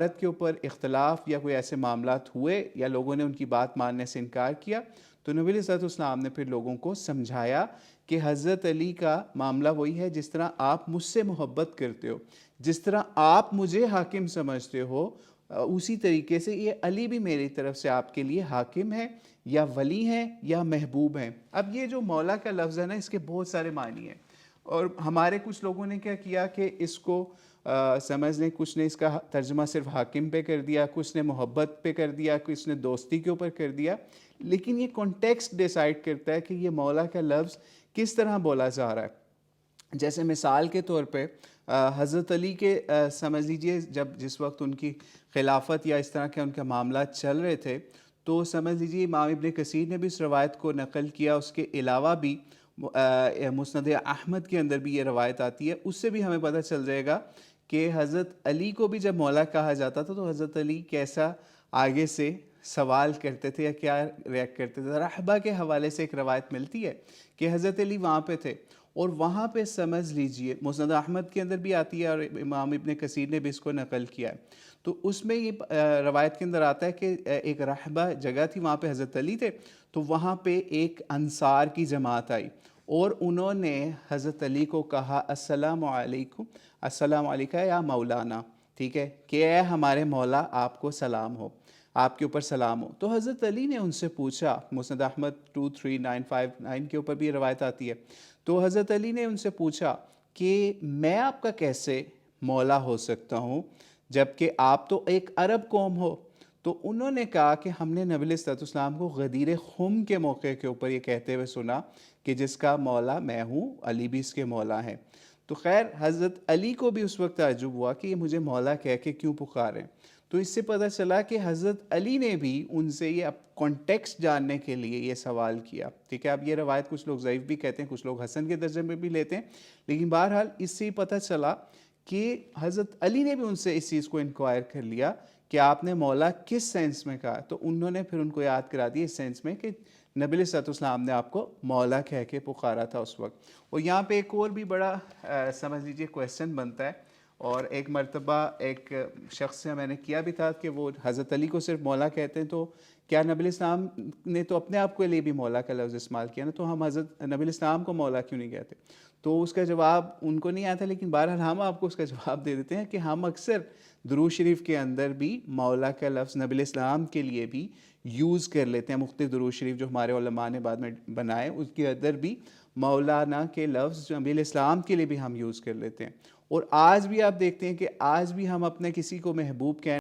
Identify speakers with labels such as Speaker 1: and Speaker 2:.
Speaker 1: عورت کے اوپر اختلاف یا کوئی ایسے معاملات ہوئے یا لوگوں نے ان کی بات ماننے سے انکار کیا تو نبی علیہ الصلوۃ والسلام نے پھر لوگوں کو سمجھایا کہ حضرت علی کا معاملہ وہی ہے جس طرح آپ مجھ سے محبت کرتے ہو، جس طرح آپ مجھے حاکم سمجھتے ہو، اسی طریقے سے یہ علی بھی میری طرف سے آپ کے لیے حاکم ہے یا ولی ہیں یا محبوب ہیں۔ اب یہ جو مولا کا لفظ ہے نا، اس کے بہت سارے معنی ہیں، اور ہمارے کچھ لوگوں نے کیا کیا کہ اس کو سمجھ لیں، کچھ نے اس کا ترجمہ صرف حاکم پہ کر دیا، کچھ نے محبت پہ کر دیا، کچھ نے دوستی کے اوپر کر دیا، لیکن یہ کانٹیکسٹ ڈیسائیڈ کرتا ہے کہ یہ مولا کا لفظ کس طرح بولا جا رہا ہے۔ جیسے مثال کے طور پہ حضرت علی کے سمجھ لیجئے جس وقت ان کی خلافت یا اس طرح کے ان کے معاملات چل رہے تھے، تو سمجھ لیجئے امام ابن کثیر نے بھی اس روایت کو نقل کیا، اس کے علاوہ بھی مسند احمد کے اندر بھی یہ روایت آتی ہے، اس سے بھی ہمیں پتہ چل جائے گا کہ حضرت علی کو بھی جب مولا کہا جاتا تھا تو حضرت علی کیسا آگے سے سوال کرتے تھے یا کیا ریاکٹ کرتے تھے۔ رحبہ کے حوالے سے ایک روایت ملتی ہے کہ حضرت علی وہاں پہ تھے، اور وہاں پہ سمجھ لیجئے مسند احمد کے اندر بھی آتی ہے اور امام ابن کثیر نے بھی اس کو نقل کیا ہے، تو اس میں یہ روایت کے اندر آتا ہے کہ ایک رحبہ جگہ تھی، وہاں پہ حضرت علی تھے، تو وہاں پہ ایک انصار کی جماعت آئی اور انہوں نے حضرت علی کو کہا السلام علیکم، السلام علیکہ یا مولانا، ٹھیک ہے، کہ اے ہمارے مولا آپ کو سلام ہو، آپ کے اوپر سلام ہو۔ تو حضرت علی نے ان سے پوچھا، مسند احمد 23959 کے اوپر بھی یہ روایت آتی ہے، تو حضرت علی نے ان سے پوچھا کہ میں آپ کا کیسے مولا ہو سکتا ہوں جبکہ آپ تو ایک عرب قوم ہو؟ تو انہوں نے کہا کہ ہم نے نبی علیہ السلام کو غدیر خم کے موقع کے اوپر یہ کہتے ہوئے سنا کہ جس کا مولا میں ہوں، علی بھی اس کے مولا ہیں۔ تو خیر حضرت علی کو بھی اس وقت تعجب ہوا کہ یہ مجھے مولا کہہ کے کیوں پکاریں، تو اس سے پتہ چلا کہ حضرت علی نے بھی ان سے یہ کانٹیکسٹ جاننے کے لیے یہ سوال کیا، ٹھیک ہے۔ اب یہ روایت کچھ لوگ ضعیف بھی کہتے ہیں، کچھ لوگ حسن کے درجے میں بھی لیتے ہیں، لیکن بہرحال اس سے ہی پتہ چلا کہ حضرت علی نے بھی ان سے اس چیز کو انکوائر کر لیا کہ آپ نے مولا کس سینس میں کہا، تو انہوں نے پھر ان کو یاد کرا دیا اس سینس میں کہ نبی علیہ السلام نے آپ کو مولا کہہ کے پکارا تھا اس وقت۔ اور یہاں پہ ایک اور بھی بڑا سمجھ لیجئے کویسچن بنتا ہے، اور ایک مرتبہ ایک شخص سے میں نے کیا بھی تھا کہ وہ حضرت علی کو صرف مولا کہتے ہیں، تو کیا نبی علیہ السلام نے تو اپنے آپ کے لیے بھی مولا کا لفظ استعمال کیا نا، تو ہم حضرت نبی علیہ السلام کو مولا کیوں نہیں کہتے؟ تو اس کا جواب ان کو نہیں آتا، لیکن بہرحال ہم آپ کو اس کا جواب دے دیتے ہیں کہ ہم اکثر درود شریف کے اندر بھی مولا کا لفظ نبی علیہ السلام کے لیے بھی یوز کر لیتے ہیں۔ مختلف درود شریف جو ہمارے علماء نے بعد میں بنائے، اس کے اندر بھی مولانا کے لفظ نبی علیہ السلام کے لیے بھی ہم یوز کر لیتے ہیں۔ اور آج بھی آپ دیکھتے ہیں کہ آج بھی ہم اپنے کسی کو محبوب کہنے